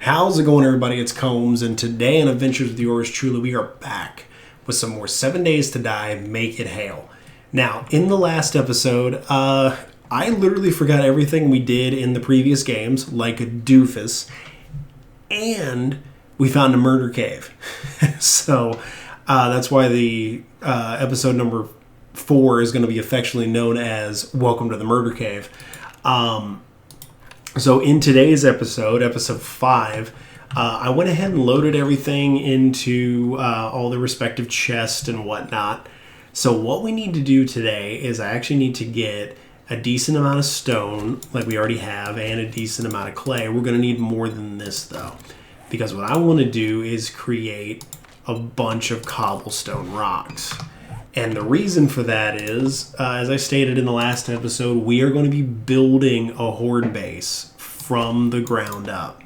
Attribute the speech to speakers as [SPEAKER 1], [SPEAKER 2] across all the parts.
[SPEAKER 1] How's it going, everybody? It's Combs, and today on Adventures with yours truly, we are back with some more 7 Days to Die, Make It Hail. Now, in the last episode, I literally forgot everything we did in the previous games, like a doofus, and we found a murder cave. So, that's why the episode number 4 is going to be affectionately known as Welcome to the Murder Cave. So in today's episode, episode 5, I went ahead and loaded everything into all the respective chests and whatnot. So what we need to do today is I actually need to get a decent amount of stone, like we already have, and a decent amount of clay. We're going to need more than this, though, because what I want to do is create a bunch of cobblestone rocks. And the reason for that is, as I stated in the last episode, we are going to be building a horde base from the ground up.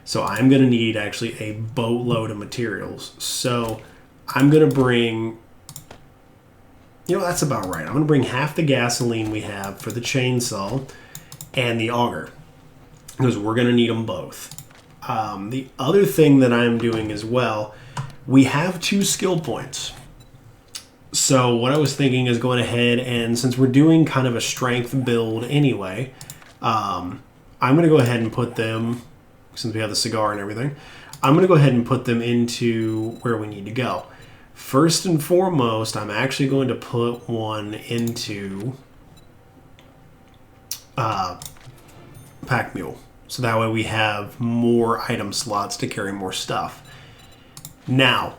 [SPEAKER 1] So I'm going to need actually a boatload of materials. So I'm going to bring, that's about right. I'm going to bring half the gasoline we have for the chainsaw and the auger, because we're going to need them both. The other thing that I'm doing as well, we have 2 skill points. So what I was thinking is going ahead and, since we're doing kind of a strength build anyway, I'm going to go ahead and put them, since we have the cigar and everything, I'm going to go ahead and put them into where we need to go. First and foremost, I'm actually going to put one into Pack Mule. So that way we have more item slots to carry more stuff. Now,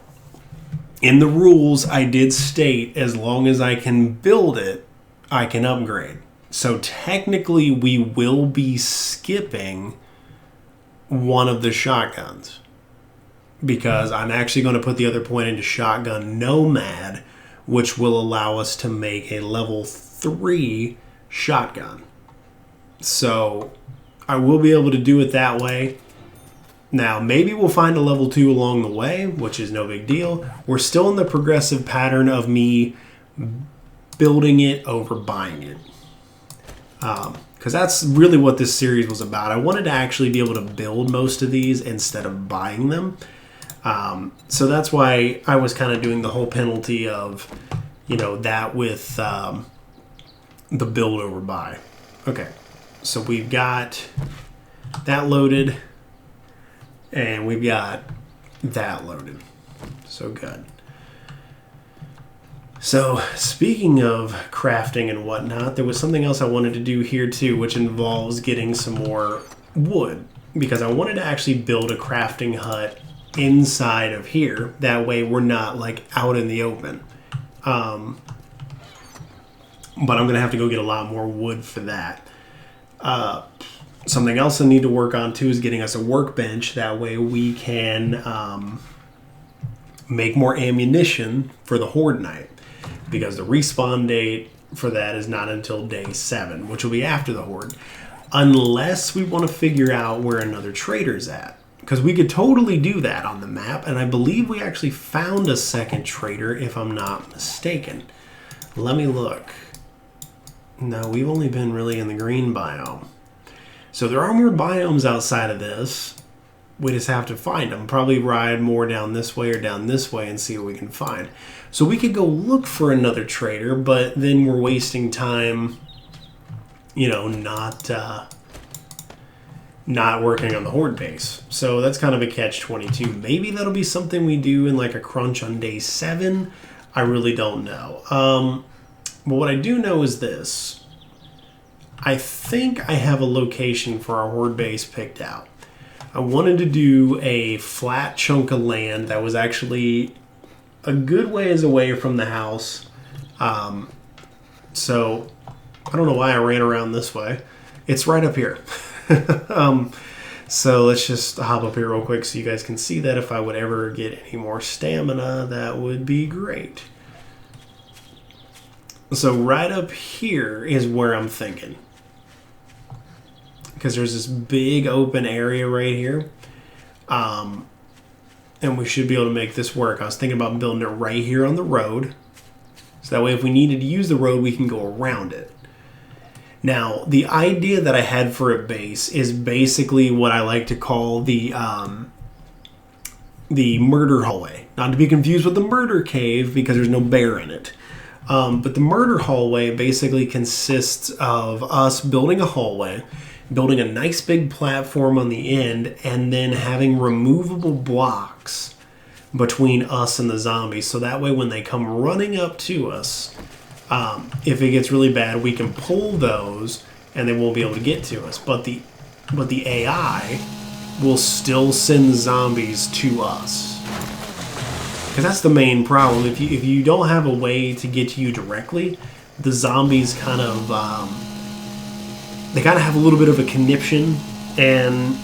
[SPEAKER 1] in the rules, I did state as long as I can build it, I can upgrade. So technically, we will be skipping one of the shotguns, because I'm actually going to put the other point into Shotgun Nomad, which will allow us to make a level 3 shotgun. So I will be able to do it that way. Now, maybe we'll find a level 2 along the way, which is no big deal. We're still in the progressive pattern of me building it over buying it. Because that's really what this series was about. I wanted to actually be able to build most of these instead of buying them. So that's why I was kind of doing the whole penalty of, that with the build over buy. Okay, so we've got that loaded. And we've got that loaded. So good. So speaking of crafting and whatnot, there was something else I wanted to do here too, which involves getting some more wood. Because I wanted to actually build a crafting hut inside of here. That way we're not out in the open. But I'm going to have to go get a lot more wood for that. Something else I need to work on too is getting us a workbench. That way we can make more ammunition for the Horde Night. Because the respawn date for that is not until day 7, which will be after the Horde. Unless we want to figure out where another trader's at. Because we could totally do that on the map. And I believe we actually found a second trader, if I'm not mistaken. Let me look. No, we've only been really in the green biome. So there are more biomes outside of this. We just have to find them. Probably ride more down this way or down this way and see what we can find. So we could go look for another trader, but then we're wasting time, not working on the Horde base. So that's kind of a catch-22. Maybe that'll be something we do in a crunch on day 7. I really don't know. But what I do know is this. I think I have a location for our Horde base picked out. I wanted to do a flat chunk of land that was actually a good ways away from the house. So I don't know why I ran around this way. It's right up here. So let's just hop up here real quick so you guys can see that. If I would ever get any more stamina, that would be great. So right up here is where I'm thinking. Because there's this big open area right here. And we should be able to make this work. I was thinking about building it right here on the road. So that way if we needed to use the road, we can go around it. Now, the idea that I had for a base is basically what I like to call the murder hallway. Not to be confused with the murder cave, because there's no bear in it. But the murder hallway basically consists of us building a hallway, building a nice big platform on the end, and then having removable blocks between us and the zombies. So that way when they come running up to us, if it gets really bad, we can pull those and they won't be able to get to us. But the AI will still send zombies to us. Because that's the main problem. If you don't have a way to get to you directly, the zombies kind of they kind of have a little bit of a conniption, and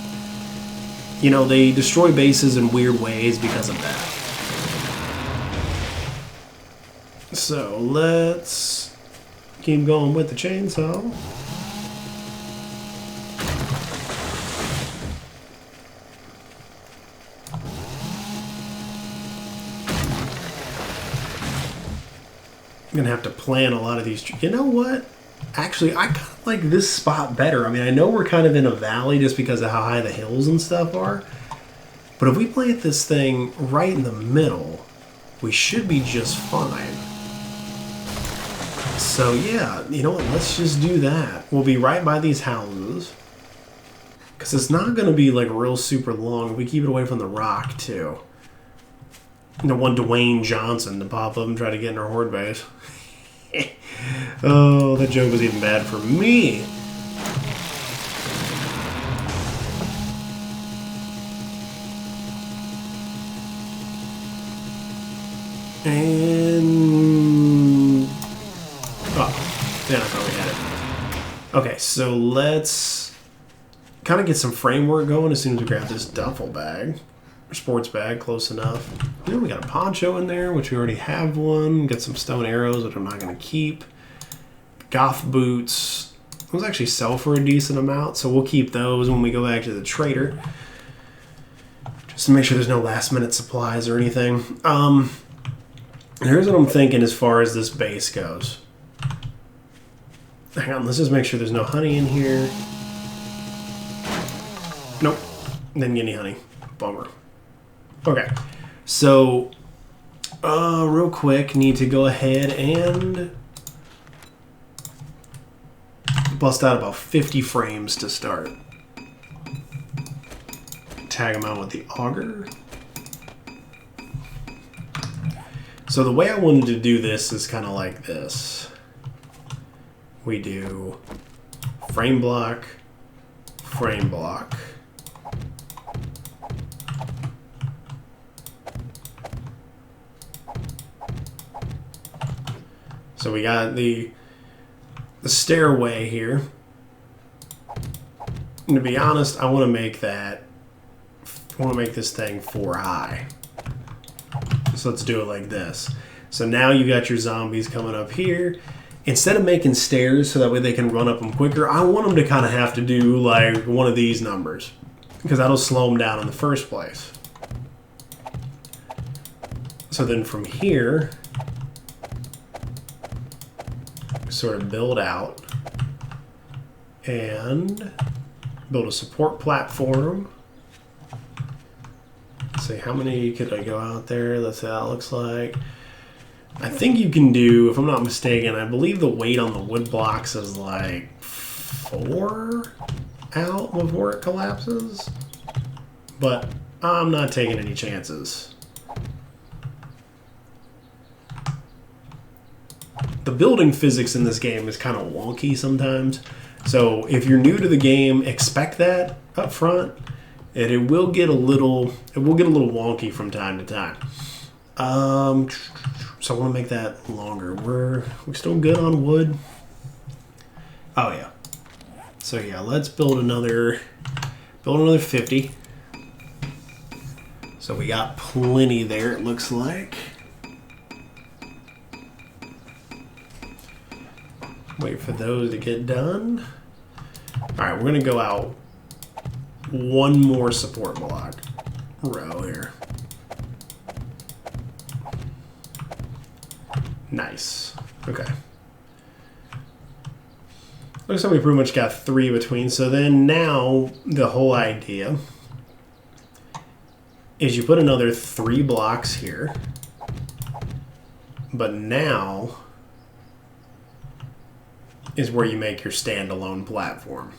[SPEAKER 1] you know, they destroy bases in weird ways because of that. So let's keep going with the chainsaw. I'm gonna have to plan a lot of these. You know what? Actually, I kind of like this spot better. I mean, I know we're kind of in a valley just because of how high the hills and stuff are. But if we plant this thing right in the middle, we should be just fine. So yeah, you know what? Let's just do that. We'll be right by these houses. Because it's not going to be like real super long. We keep it away from the rock too. You know, one Dwayne Johnson to pop up and try to get in our horde base. Oh, that joke was even bad for me. And oh, yeah, I thought we had it. Okay, so let's kind of get some framework going as soon as we grab this duffel bag. Sports bag, close enough. You know, we got a poncho in there, which we already have one. Got some stone arrows, which I'm not going to keep. Goth boots. Those actually sell for a decent amount, so we'll keep those when we go back to the trader. Just to make sure there's no last minute supplies or anything. Here's what I'm thinking as far as this base goes. Hang on, let's just make sure there's no honey in here. Nope, didn't get any honey. Bummer. Okay, so real quick, need to go ahead and bust out about 50 frames to start. Tag them out with the auger. So the way I wanted to do this is kind of like this. We do frame block, frame block. So we got the stairway here. And to be honest, I want to make this thing 4 high. So let's do it like this. So now you got your zombies coming up here. Instead of making stairs so that way they can run up them quicker, I want them to kind of have to do like one of these numbers, because that'll slow them down in the first place. So then from here, sort of build out and build a support platform. Let's see, how many could I go out there? Let's see how it looks like. I think you can do, if I'm not mistaken, I believe the weight on the wood blocks is like 4 out before it collapses. But I'm not taking any chances. The building physics in this game is kind of wonky sometimes. So if you're new to the game, expect that up front. And it will get a little wonky from time to time. So I want to make that longer. We're still good on wood. Oh yeah. So yeah, let's build another 50. So we got plenty there, it looks like. Wait for those to get done. Alright, we're gonna go out one more support block row here. Nice. Okay. Looks like we pretty much got 3 between. So then now the whole idea is you put another 3 blocks here. But now is where you make your standalone platform.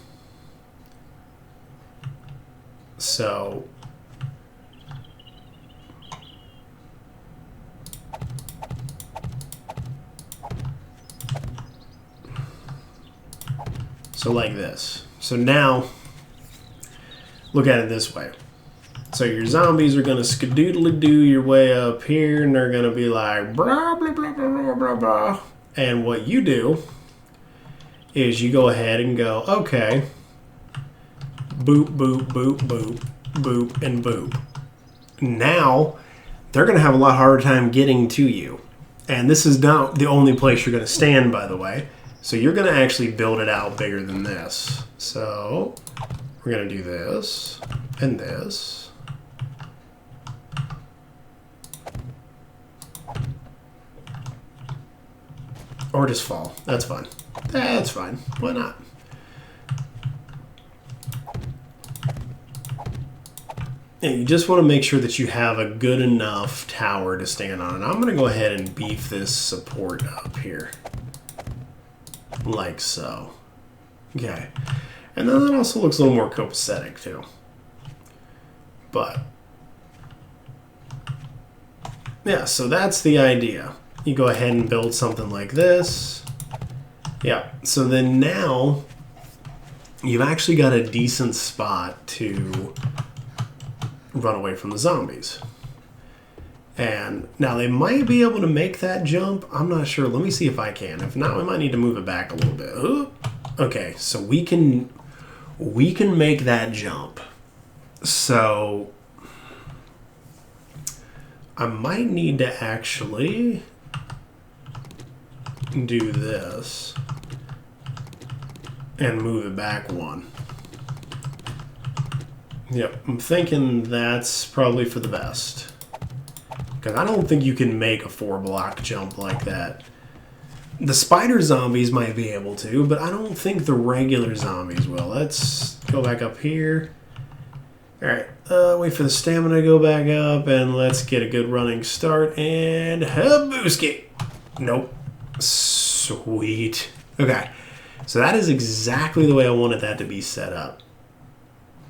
[SPEAKER 1] So like this. So now look at it this way. So your zombies are gonna skadoodly-doo your way up here, and they're gonna be like blah blah blah blah blah blah blah. And what you do is you go ahead and go, okay, boop boop boop boop boop and boop. Now they're gonna have a lot harder time getting to you. And this is not the only place you're gonna stand, by the way. So you're gonna actually build it out bigger than this. So we're gonna do this and this. Or just fall. That's fine. That's fine. Why not? And you just want to make sure that you have a good enough tower to stand on. And I'm going to go ahead and beef this support up here. Like so. Okay. And then that also looks a little more copacetic too. But yeah, so that's the idea. You go ahead and build something like this. Yeah, so then now you've actually got a decent spot to run away from the zombies. And now they might be able to make that jump. I'm not sure. Let me see if I can. If not, we might need to move it back a little bit. Ooh. Okay, so we can make that jump. So I might need to actually do this and move it back 1. Yep, I'm thinking that's probably for the best. Because I don't think you can make a 4-block jump like that. The spider zombies might be able to, but I don't think the regular zombies will. Let's go back up here. Alright, wait for the stamina to go back up, and let's get a good running start, and habooski! Nope. Sweet. Okay, so that is exactly the way I wanted that to be set up.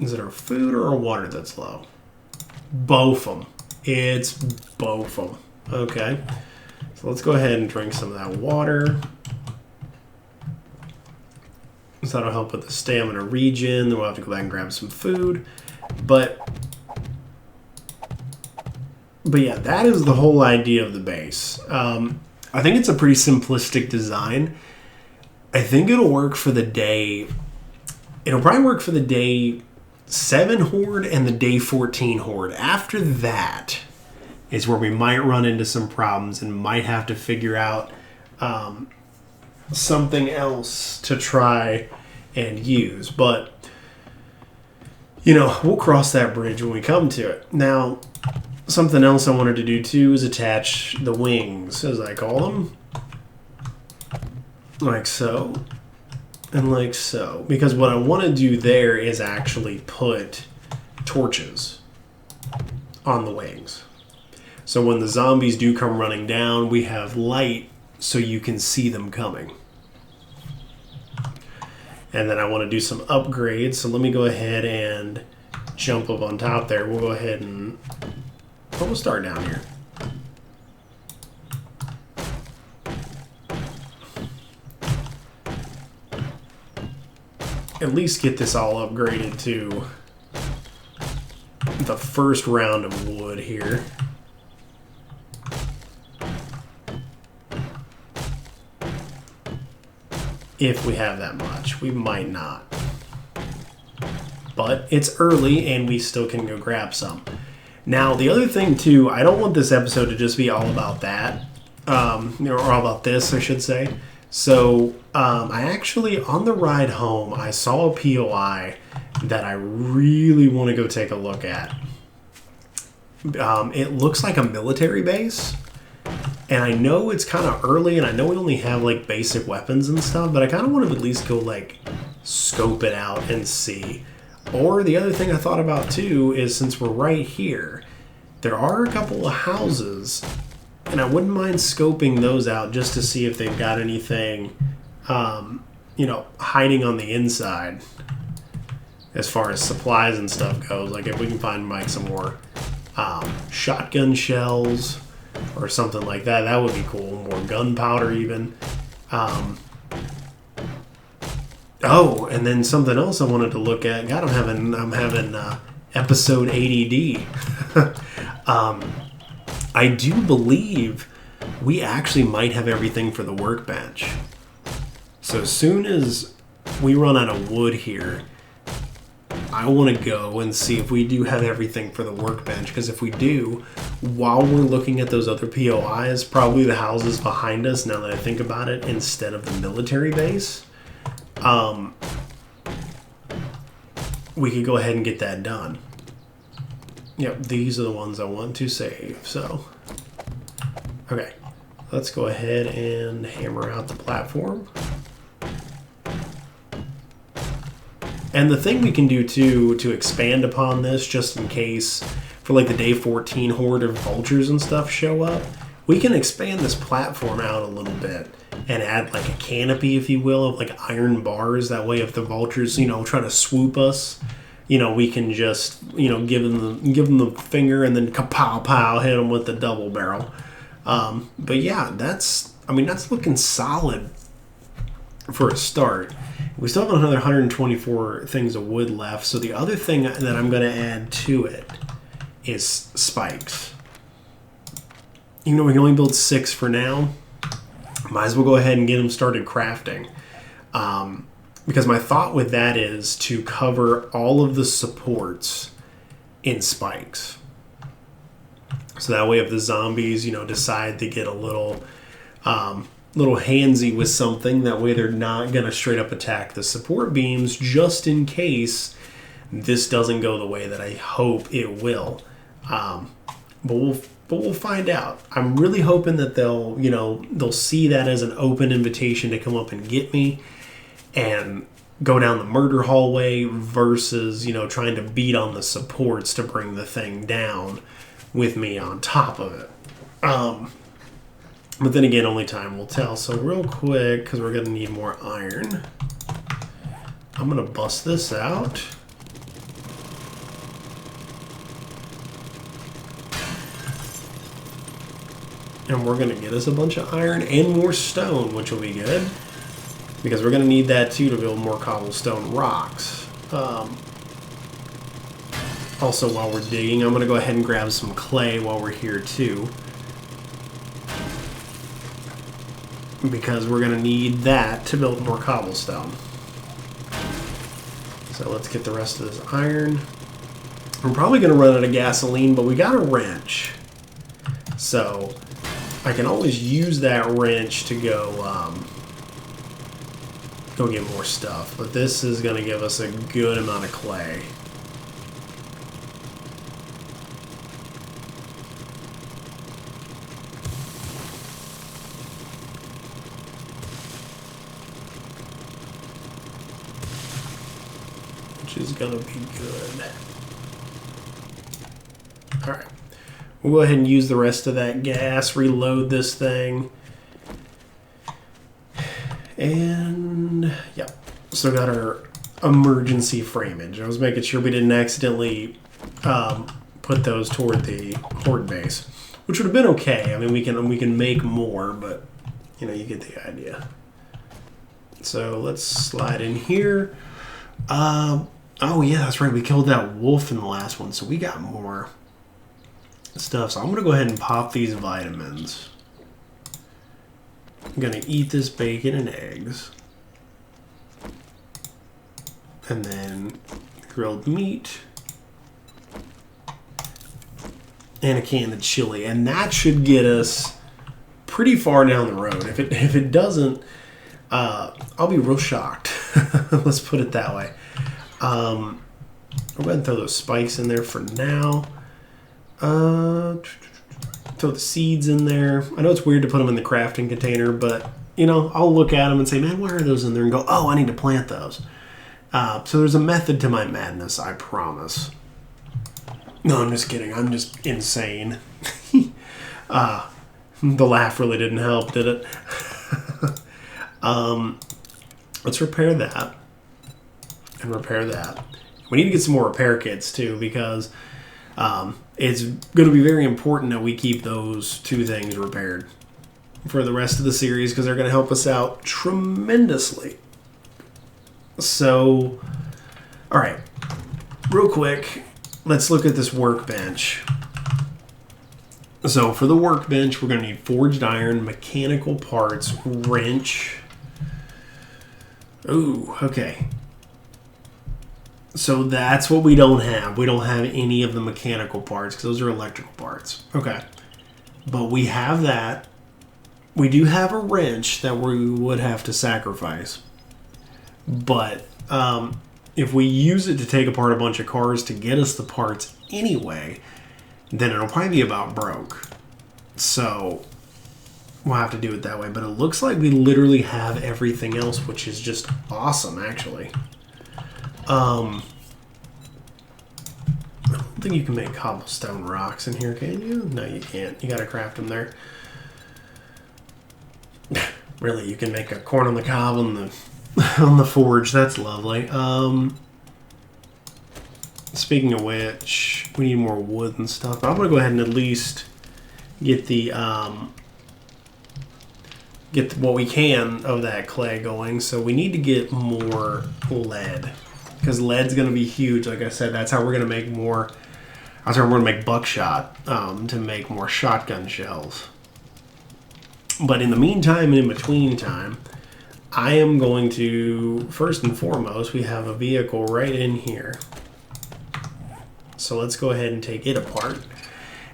[SPEAKER 1] Is it our food or our water that's low? Both of them. It's both of them. Okay, so let's go ahead and drink some of that water. So that'll help with the stamina regen. Then we'll have to go back and grab some food. But yeah, that is the whole idea of the base. I think it's a pretty simplistic design. I think it'll work for the day. It'll probably work for the day 7 horde and the day 14 horde. After that is where we might run into some problems and might have to figure out something else to try and use. But, you know, we'll cross that bridge when we come to it. Now, something else I wanted to do too is attach the wings, as I call them. Like so. And like so. Because what I want to do there is actually put torches on the wings. So when the zombies do come running down, we have light so you can see them coming. And then I want to do some upgrades. So let me go ahead and jump up on top there. We'll go ahead and we'll start down here. At least get this all upgraded to the first round of wood here. If we have that much. We might not. But it's early and we still can go grab some. Now, the other thing too, I don't want this episode to just be all about that. Or all about this, I should say. So, I actually, on the ride home, I saw a POI that I really want to go take a look at. It looks like a military base. And I know it's kind of early, and I know we only have like basic weapons and stuff, but I kind of want to at least go like scope it out and see. Or the other thing I thought about too is, since we're right here, there are a couple of houses, and I wouldn't mind scoping those out just to see if they've got anything, hiding on the inside as far as supplies and stuff goes. Like if we can find like some more shotgun shells or something like that, that would be cool. More gunpowder even. And then something else I wanted to look at. God, I'm having episode ADD. I do believe we actually might have everything for the workbench. So as soon as we run out of wood here, I want to go and see if we do have everything for the workbench. Because if we do, while we're looking at those other POIs, probably the houses behind us, now that I think about it, instead of the military base, we could go ahead and get that done. Yep, these are the ones I want to save. So, okay, let's go ahead and hammer out the platform. And the thing we can do too, to expand upon this, just in case for like the day 14 horde of vultures and stuff show up, we can expand this platform out a little bit and add like a canopy, if you will, of like iron bars. That way, if the vultures, try to swoop us, we can just, give them the finger and then kapow pow, hit them with the double barrel. But yeah, that's looking solid for a start. We still have another 124 things of wood left. So the other thing that I'm going to add to it is spikes. Even though we can only build 6 for now, might as well go ahead and get them started crafting. Because my thought with that is to cover all of the supports in spikes. So that way if the zombies, decide to get a little handsy with something, that way they're not going to straight up attack the support beams, just in case this doesn't go the way that I hope it will. But we'll find out. I'm really hoping that they'll see that as an open invitation to come up and get me and go down the murder hallway versus, trying to beat on the supports to bring the thing down with me on top of it. But then again, only time will tell. So real quick, because we're going to need more iron, I'm going to bust this out. And we're going to get us a bunch of iron and more stone, which will be good. Because we're going to need that too to build more cobblestone rocks. Also, while we're digging, I'm going to go ahead and grab some clay while we're here too. Because we're going to need that to build more cobblestone. So let's get the rest of this iron. We're probably going to run out of gasoline, but we got a wrench. So I can always use that wrench to go get more stuff. But this is going to give us a good amount of clay. Is gonna be good. Alright. We'll go ahead and use the rest of that gas, reload this thing. And yeah. So got our emergency framage. I was making sure we didn't accidentally put those toward the horde base. Which would have been okay. I mean, we can make more, but you get the idea. So let's slide in here. Oh yeah, that's right. We killed that wolf in the last one, so we got more stuff. So I'm going to go ahead and pop these vitamins. I'm going to eat this bacon and eggs. And then grilled meat. And a can of chili. And that should get us pretty far down the road. If it doesn't, I'll be real shocked. Let's put it that way. I'll go ahead and throw those spikes in there for now. throw the seeds in there. I know it's weird to put them in the crafting container, but, you know, I'll look at them and say, man, why are those in there? And go, oh, I need to plant those. So there's a method to my madness, I promise. No, I'm just kidding. I'm just insane. The laugh really didn't help, did it? Let's repair that. And repair that. We need to get some more repair kits, too, because it's going to be very important that we keep those two things repaired for the rest of the series, because they're going to help us out tremendously. So, all right. Real quick, let's look at this workbench. So for the workbench, we're going to need forged iron, mechanical parts, wrench. Ooh, okay. So that's what we don't have. We don't have any of the mechanical parts because those are electrical parts. Okay. But we have that. We do have a wrench that we would have to sacrifice. But if we use it to take apart a bunch of cars to get us the parts anyway, then it'll probably be about broke. So we'll have to do it that way. But it looks like we literally have everything else, which is just awesome, actually. I don't think you can make cobblestone rocks in here, can you? No, you can't. You gotta craft them there. Really, you can make a corn on the cob on the forge. That's lovely. Speaking of which, we need more wood and stuff. But I'm gonna go ahead and at least get get what we can of that clay going. So we need to get more lead, because lead's gonna be huge. Like I said, that's how we're gonna make more. That's how we're gonna make buckshot to make more shotgun shells. But in the meantime and in between time, I am going to, first and foremost, we have a vehicle right in here. So let's go ahead and take it apart.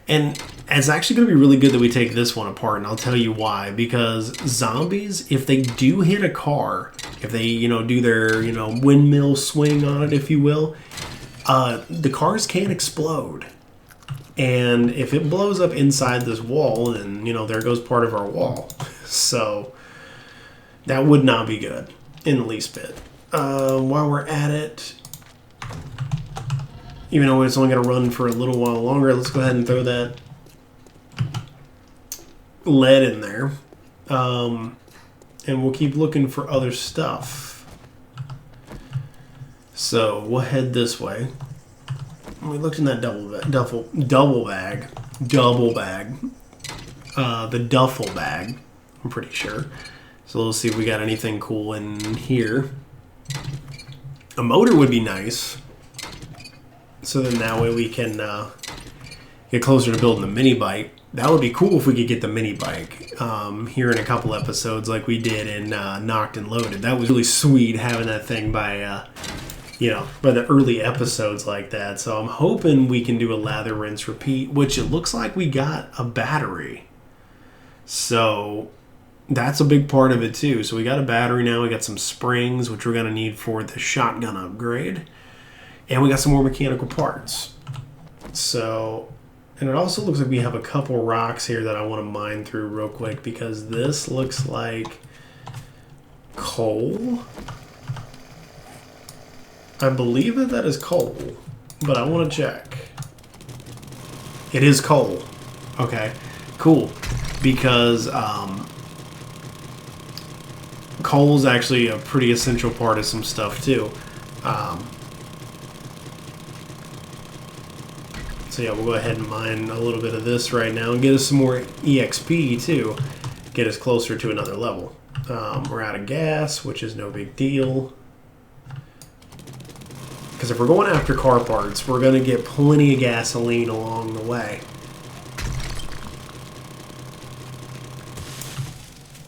[SPEAKER 1] And it's actually going to be really good that we take this one apart, and I'll tell you why. Because zombies, if they do hit a car, if they, do their, windmill swing on it, if you will, the cars can explode. And if it blows up inside this wall, then, there goes part of our wall. So that would not be good in the least bit. While we're at it, even though it's only going to run for a little while longer, let's go ahead and throw that lead in there. And we'll keep looking for other stuff. So we'll head this way. We looked in that duffel bag, the duffel bag, I'm pretty sure. So let's see if we got anything cool in here. A motor would be nice. So then that way we can get closer to building the mini bike. That would be cool if we could get the mini bike here in a couple episodes like we did in Knocked and Loaded. That was really sweet having that thing by the early episodes like that. So I'm hoping we can do a lather, rinse, repeat, which it looks like we got a battery. So that's a big part of it too. So we got a battery now. We got some springs, which we're going to need for the shotgun upgrade. And we got some more mechanical parts. So, and it also looks like we have a couple rocks here that I want to mine through real quick, because this looks like coal. I believe that is coal, but I want to check. It is coal. Okay, cool. Because coal is actually a pretty essential part of some stuff too. So yeah, we'll go ahead and mine a little bit of this right now and get us some more EXP too. Get us closer to another level. We're out of gas, which is no big deal. Because if we're going after car parts, we're going to get plenty of gasoline along the way.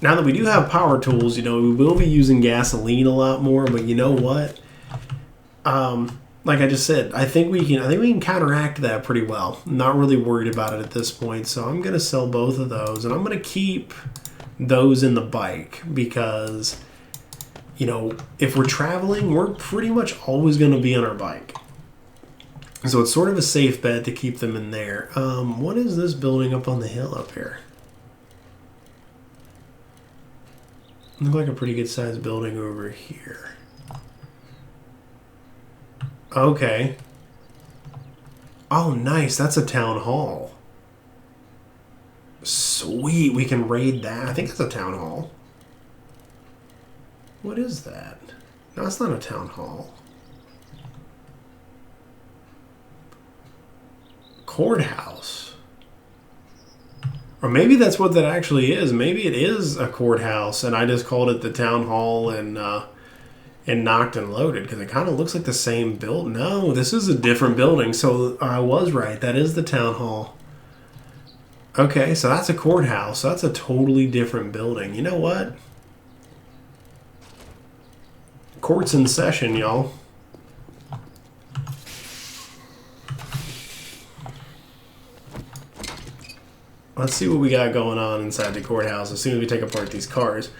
[SPEAKER 1] Now that we do have power tools, we will be using gasoline a lot more. But you know what? Like I just said, I think we can counteract that pretty well. I'm not really worried about it at this point. So I'm going to sell both of those, and I'm going to keep those in the bike because, if we're traveling, we're pretty much always going to be on our bike. So it's sort of a safe bet to keep them in there. What is this building up on the hill up here? Look like a pretty good sized building over here. Okay. Oh, nice. That's a town hall. Sweet. We can raid that. I think that's a town hall. What is that? No, it's not a town hall. Courthouse. Or maybe that's what that actually is. Maybe it is a courthouse, and I just called it the town hall and knocked and loaded because it kind of looks like the same build. No, this is a different building. So I was right. That is the town hall. Okay, so that's a courthouse. So that's a totally different building. You know what? Court's in session, y'all. Let's see what we got going on inside the courthouse as soon as we take apart these cars.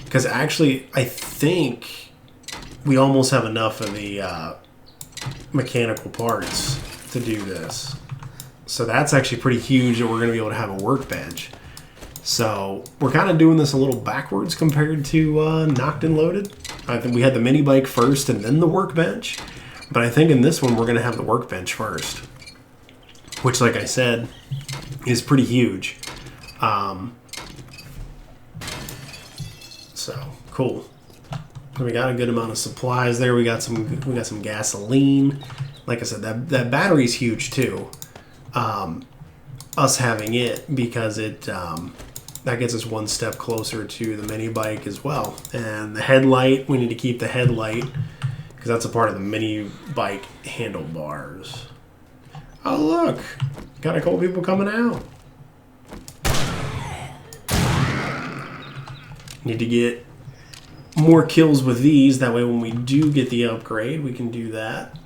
[SPEAKER 1] Because actually, I think we almost have enough of the mechanical parts to do this. So that's actually pretty huge that we're going to be able to have a workbench. So we're kind of doing this a little backwards compared to Knocked and Loaded. I think we had the mini bike first and then the workbench. But I think in this one we're going to have the workbench first. Which, like I said, is pretty huge. So cool. We got a good amount of supplies there. We got some gasoline. Like I said, that battery's huge too. Us having it because it that gets us one step closer to the mini bike as well. And the headlight, we need to keep the headlight because that's a part of the mini bike handlebars. Oh look, got a couple people coming out. Need to get more kills with these. That way when we do get the upgrade, we can do that.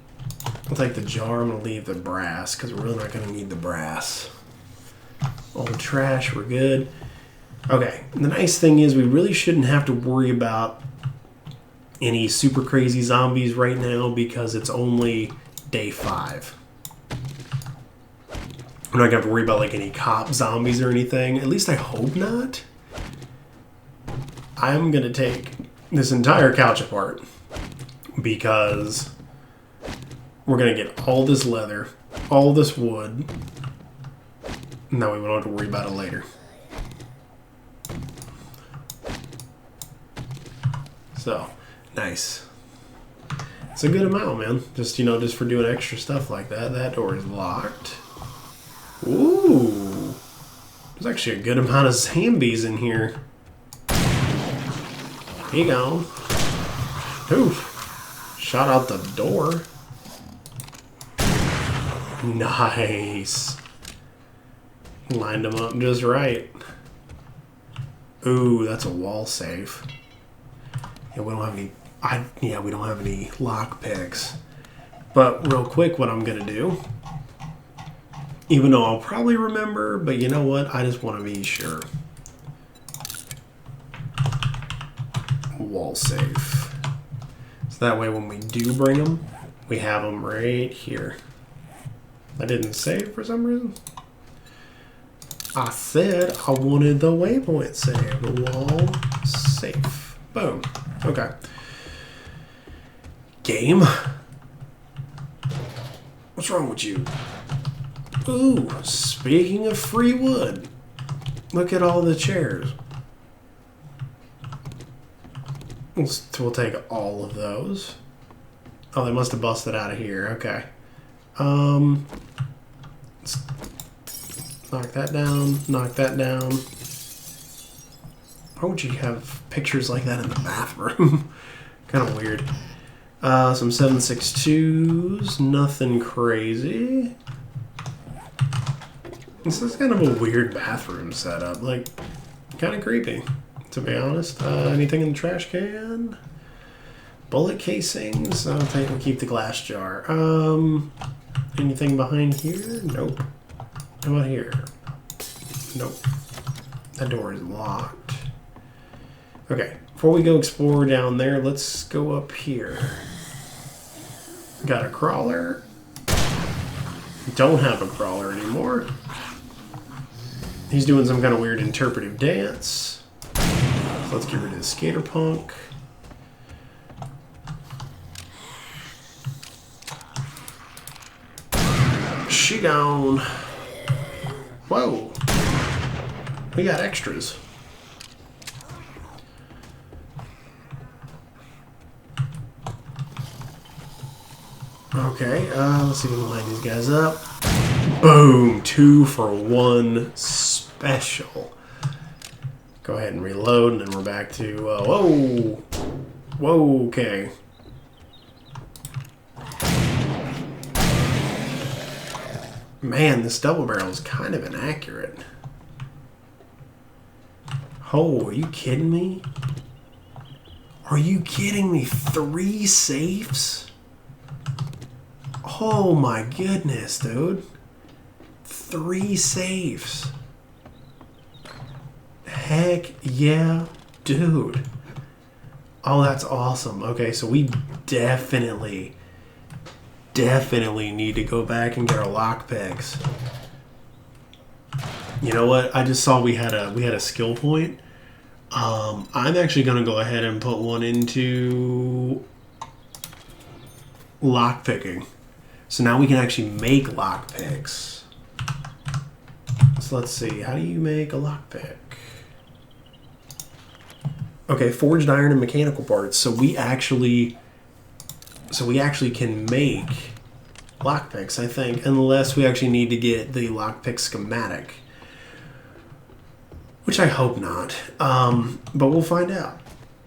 [SPEAKER 1] I'll take the jar. I'm going to leave the brass because we're really not going to need the brass. All the trash, we're good. Okay, the nice thing is we really shouldn't have to worry about any super crazy zombies right now because it's only day 5. We're not going to have to worry about like any cop zombies or anything. At least I hope not. I'm going to take this entire couch apart because we're going to get all this leather, all this wood. That way we don't have to worry about it later. So, nice. It's a good amount, man. Just, just for doing extra stuff like that. That door is locked. Ooh. There's actually a good amount of zombies in here. He gone. Oof. Shot out the door. Nice. Lined them up just right. Ooh, that's a wall safe. Yeah, we don't have any. We don't have any lock picks. But real quick, what I'm gonna do, even though I'll probably remember, but you know what? I just want to be sure. Wall safe. So that way, when we do bring them, we have them right here. I didn't save for some reason. I said I wanted the waypoint saved. The wall safe. Boom. Okay. Game. What's wrong with you? Ooh, speaking of free wood, look at all the chairs. We'll take all of those. Oh, they must have busted out of here. Okay. Let's knock that down. Knock that down. Why would you have pictures like that in the bathroom? Kind of weird. Some 7.62s. Nothing crazy. This is kind of a weird bathroom setup. Like, kind of creepy, to be honest. Anything in the trash can? Bullet casings. I'll take and keep the glass jar. Anything behind here? Nope. How about here? Nope. That door is locked. Okay, before we go explore down there, let's go up here. Got a crawler. Don't have a crawler anymore. He's doing some kind of weird interpretive dance. So let's get rid of the skater punk. She gone. Whoa. We got extras. Okay, let's see if we can line these guys up. Boom! 2 for 1 special. Go ahead and reload, and then we're back to, whoa! Whoa, okay. Man, this double barrel is kind of inaccurate. Oh, are you kidding me? Are you kidding me? 3 safes? Oh my goodness, dude. 3 safes. Heck yeah, dude. Oh, that's awesome. Okay, so we definitely need to go back and get our lockpicks. You know what? I just saw we had a skill point. I'm actually gonna go ahead and put one into lockpicking. So now we can actually make lockpicks. So let's see. How do you make a lockpick? Okay, forged iron and mechanical parts. So we actually can make lockpicks, I think, unless we actually need to get the lockpick schematic, which I hope not. But we'll find out.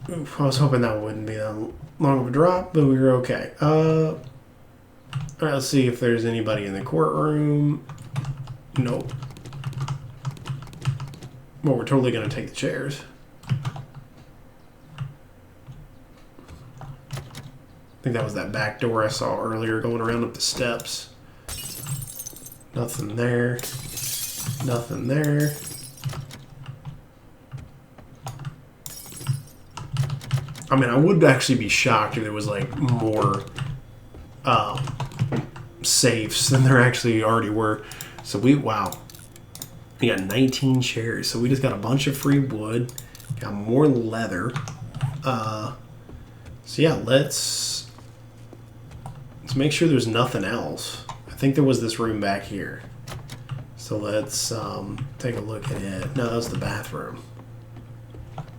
[SPEAKER 1] Oof, I was hoping that wouldn't be that long of a drop, but we were okay. All right, let's see if there's anybody in the courtroom. Nope. Well, we're totally going to take the chairs. I think that was that back door I saw earlier going around up the steps. Nothing there. Nothing there. I mean, I would actually be shocked if there was like more safes than there actually already were. So wow. We got 19 chairs. So we just got a bunch of free wood. Got more leather. So yeah, let's make sure there's nothing else. I think there was this room back here. So let's take a look at it. No, that was the bathroom.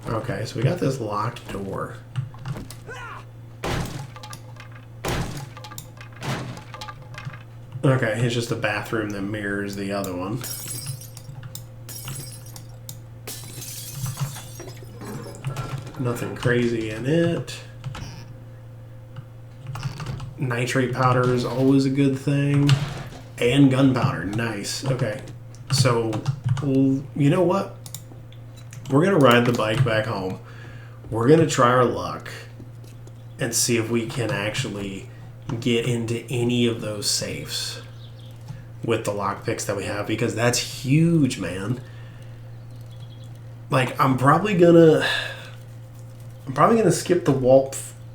[SPEAKER 1] Okay, so we got this locked door. Okay, it's just a bathroom that mirrors the other one. Nothing crazy in it. Nitrate powder is always a good thing. And gunpowder, nice. Okay, so you know what? We're gonna ride the bike back home. We're gonna try our luck and see if we can actually get into any of those safes with the lockpicks that we have, because that's huge, man. Like, I'm probably gonna skip the wall.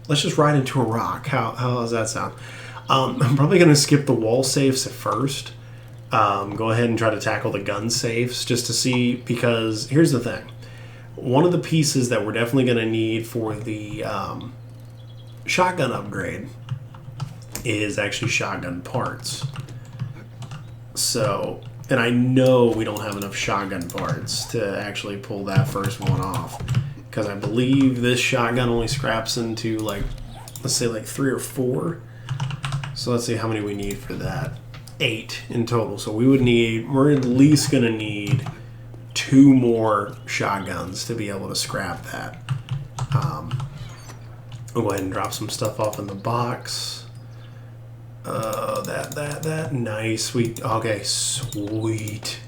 [SPEAKER 1] Let's just ride into a rock. How does that sound? I'm probably gonna skip the wall safes at first. Go ahead and try to tackle the gun safes just to see, because here's the thing. One of the pieces that we're definitely gonna need for the shotgun upgrade is actually shotgun parts. So, and I know we don't have enough shotgun parts to actually pull that first one off, because I believe this shotgun only scraps into like, let's say like 3 or 4. So let's see how many we need for that. 8 in total. So we're at least gonna need 2 more shotguns to be able to scrap that. I'll go ahead and drop some stuff off in the box. That nice. Okay, sweet.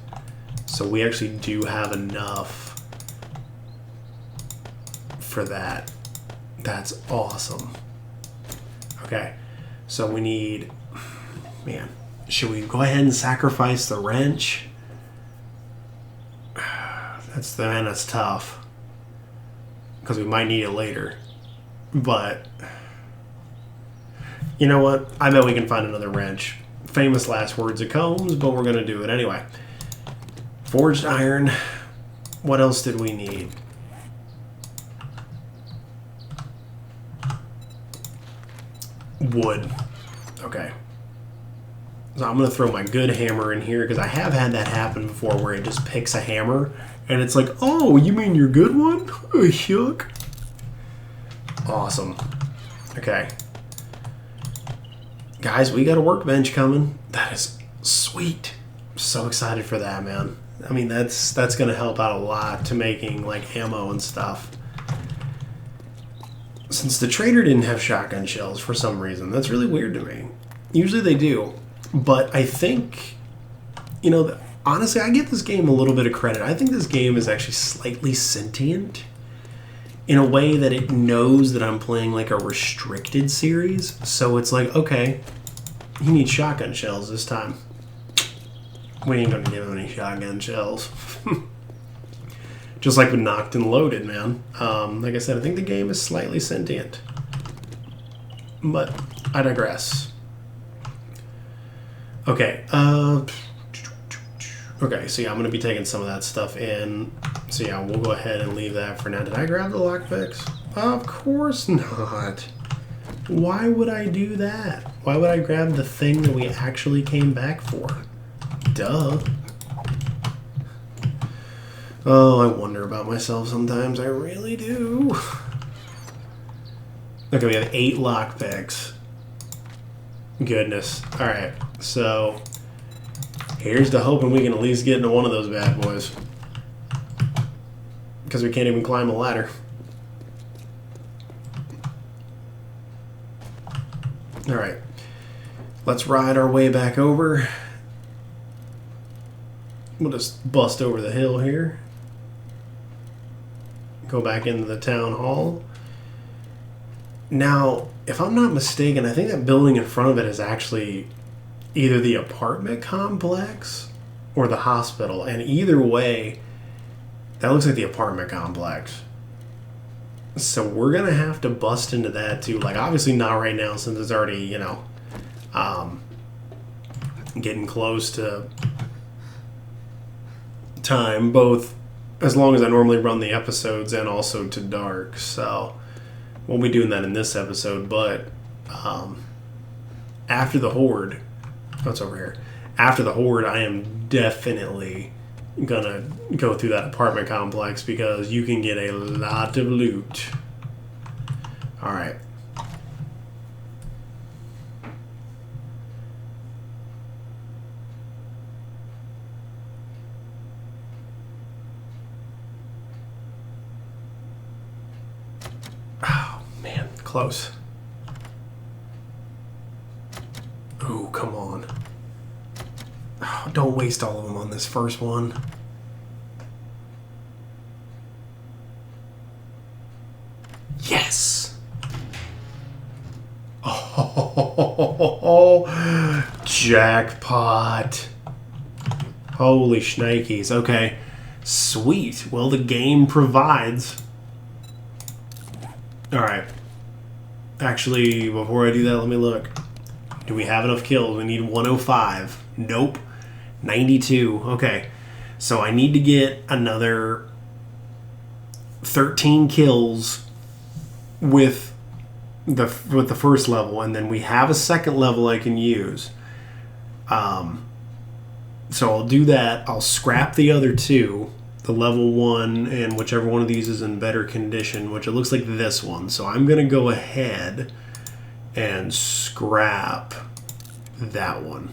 [SPEAKER 1] So we actually do have enough for that. That's awesome. Okay, so we need, man, should we go ahead and sacrifice the wrench? That's tough, because we might need it later. But you know what? I bet we can find another wrench famous last words of Combs, but we're going to do it anyway. Forged iron. What else did we need? Wood. Okay. So I'm going to throw my good hammer in here because I have had that happen before where it just picks a hammer and it's like, oh, you mean your good one? Oh, yuck. Awesome. Okay. Guys, we got a workbench coming. That is sweet. I'm so excited for that, man. I mean, that's going to help out a lot to making like ammo and stuff. Since the trader didn't have shotgun shells for some reason, that's really weird to me. Usually they do. But I think, you know, honestly, I give this game a little bit of credit. I think this game is actually slightly sentient in a way that it knows that I'm playing like a restricted series. So it's like, okay, he needs shotgun shells this time. We ain't gonna give him any shotgun shells. Just like with Knocked and Loaded, man. Like I said, I think the game is slightly sentient. But I digress. Okay, okay, so yeah, I'm going to be taking some of that stuff in. So yeah, we'll go ahead and leave that for now. Did I grab the lockpicks? Of course not. Why would I do that? Why would I grab the thing that we actually came back for? Duh. Oh, I wonder about myself sometimes. I really do. Okay, we have 8 lockpicks. Goodness. Alright, so here's to hoping we can at least get into one of those bad boys. Because we can't even climb a ladder. Alright, let's ride our way back over. We'll just bust over the hill here. Go back into the town hall. Now, if I'm not mistaken, I think that building in front of it is actually either the apartment complex or the hospital. And either way, that looks like the apartment complex. So we're going to have to bust into that too. Like, obviously not right now since it's already, you know, getting close to time, both as long as I normally run the episodes and also to dark. So won't be doing that in this episode, but after the Horde, what's over here? After the Horde, I am definitely gonna go through that apartment complex because you can get a lot of loot. All right. Close. Oh, come on. Oh, don't waste all of them on this first one. Yes! Oh, jackpot. Holy shnikes. Okay. Sweet. Well, the game provides. Alright. Actually, before I do that, let me look. Do we have enough kills? We need 105. Nope. 92. Okay. So I need to get another 13 kills with the first level, and then we have a second level I can use. So I'll do that. I'll scrap the other 2. The level 1 and whichever one of these is in better condition, which it looks like this one. So I'm going to go ahead and scrap that one.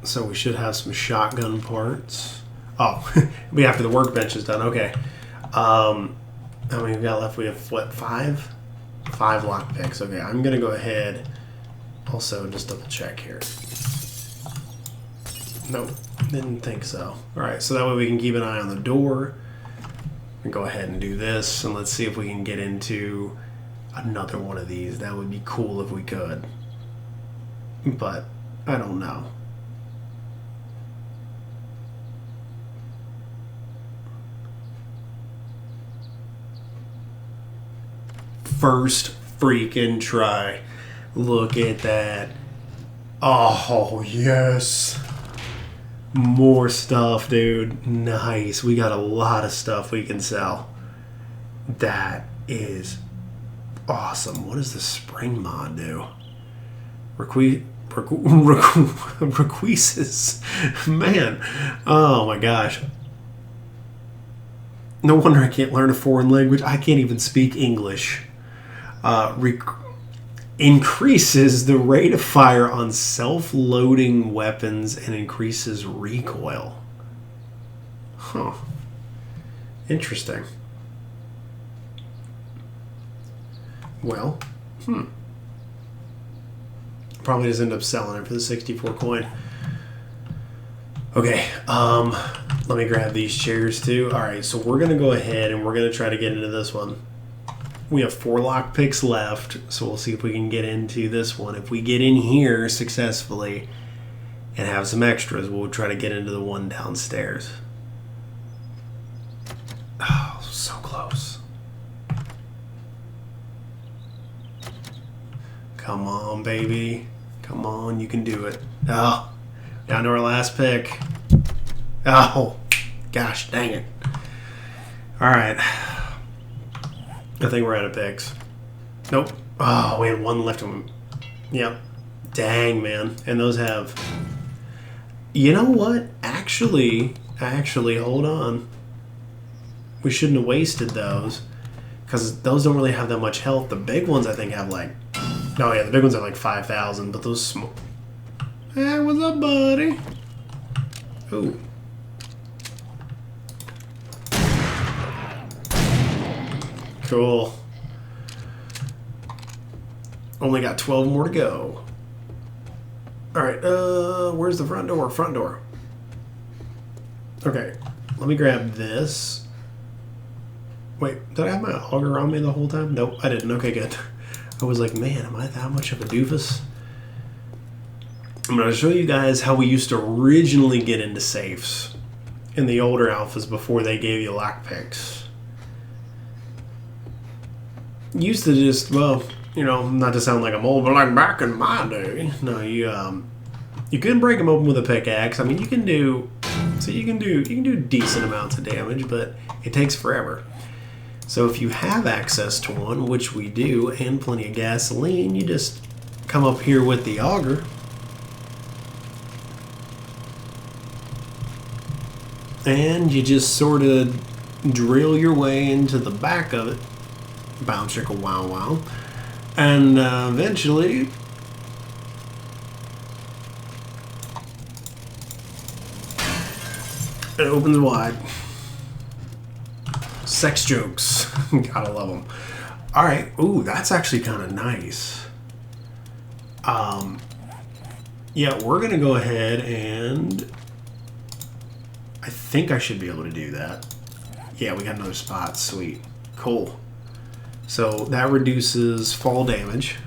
[SPEAKER 1] So we should have some shotgun parts. Oh, it'll be after the workbench is done. Okay. How many we got left? We have, what, 5? 5 lockpicks. Okay, I'm going to go ahead. Also, just double check here. Nope, didn't think so. Alright, so that way we can keep an eye on the door. And go ahead and do this, and let's see if we can get into another one of these. That would be cool if we could. But, I don't know. first freaking try. Look at that. Oh, yes. More stuff, dude. Nice. We got a lot of stuff we can sell. That is awesome. What does the spring mod do? Requises. Man. Oh my gosh. No wonder I can't learn a foreign language. I can't even speak English. Increases the rate of fire on self-loading weapons and increases recoil. Huh. Interesting. Well, probably just end up selling it for the 64 coin. Okay, let me grab these chairs too. Alright, so we're going to go ahead and we're going to try to get into this one. We have 4 lockpicks left, so we'll see if we can get into this one. If we get in here successfully and have some extras, we'll try to get into the one downstairs. Oh, so close. Come on, baby. Come on, you can do it. Oh, down to our last pick. Oh, gosh, dang it. All right. I think we're out of picks. Nope. Oh, we had one left of them. Yep. Dang, man. And those have... You know what? Actually, hold on. We shouldn't have wasted those. Because those don't really have that much health. The big ones, I think, have like... Oh, yeah, the big ones are like 5,000. But those small... Hey, what's up, buddy? Ooh. Cool. Only got 12 more to go. Alright, where's the front door? Front door. Okay, let me grab this. Wait, did I have my auger on me the whole time? Nope, I didn't. Okay, good. I was like, man, am I that much of a doofus? I'm going to show you guys how we used to originally get into safes in the older alphas before they gave you lockpicks. Used to just, well, you know, not to sound like I'm old, but like back in my day, no, you couldn't break them open with a pickaxe. I mean, you can do decent amounts of damage, but it takes forever. So if you have access to one, which we do, and plenty of gasoline, you just come up here with the auger. And you just sort of drill your way into the back of it. Bow chicka wow wow. And eventually it opens wide. Sex jokes. Gotta love them. Alright. Ooh, that's actually kind of nice. Yeah, we're going to go ahead and... I think I should be able to do that. Yeah, we got another spot. Sweet. Cool. So that reduces fall damage.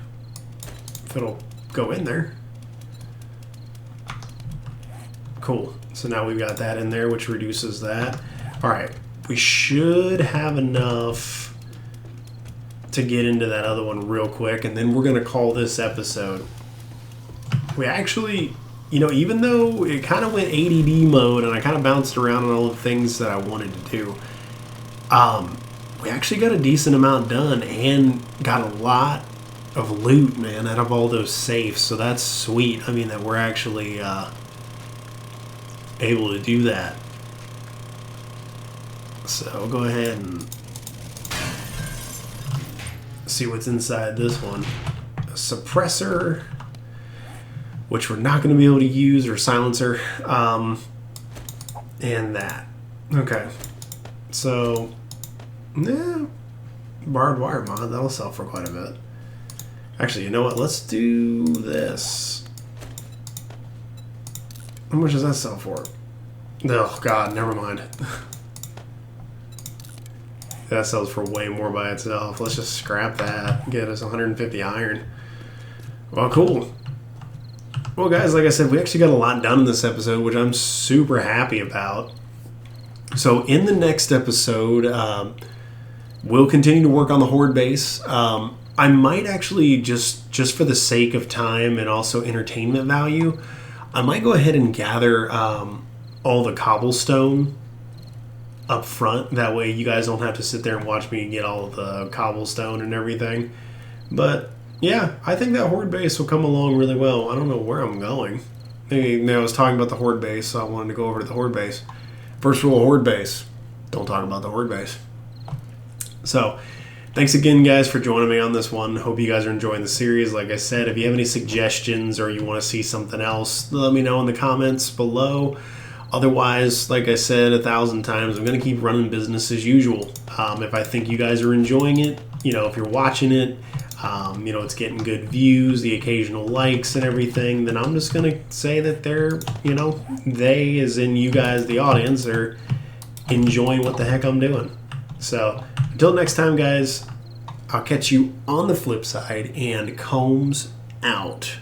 [SPEAKER 1] If it'll go in there. Cool. So now we've got that in there, which reduces that. Alright. We should have enough to get into that other one real quick, and then we're going to call this episode. We actually, you know, even though it kind of went ADD mode and I kind of bounced around on all the things that I wanted to do, we actually got a decent amount done and got a lot of loot, man, out of all those safes. So that's sweet. I mean, that we're actually able to do that. So I'll go ahead and see what's inside this one. A suppressor, which we're not going to be able to use, or silencer, and that. Okay. So, yeah, barbed wire mod, that'll sell for quite a bit. Actually, you know what? Let's do this. How much does that sell for? Oh, God, never mind. That sells for way more by itself. Let's just scrap that. Get us 150 iron. Well, cool. Well, guys, like I said, we actually got a lot done in this episode, which I'm super happy about. So in the next episode, we'll continue to work on the horde base. I might actually, just for the sake of time and also entertainment value, I might go ahead and gather all the cobblestone up front. That way you guys don't have to sit there and watch me get all of the cobblestone and everything. But yeah, I think that horde base will come along really well. I don't know where I'm going. I was talking about the horde base, so I wanted to go over to the horde base. First rule of horde base: don't talk about the horde base. So, thanks again, guys, for joining me on this one. Hope you guys are enjoying the series. Like I said, if you have any suggestions or you want to see something else, let me know in the comments below. Otherwise, like I said 1,000 times, I'm going to keep running business as usual. If I think you guys are enjoying it, if you're watching it, it's getting good views, the occasional likes and everything, then I'm just going to say that they, as in you guys, the audience, are enjoying what the heck I'm doing. So, until next time, guys, I'll catch you on the flip side, and Combs out.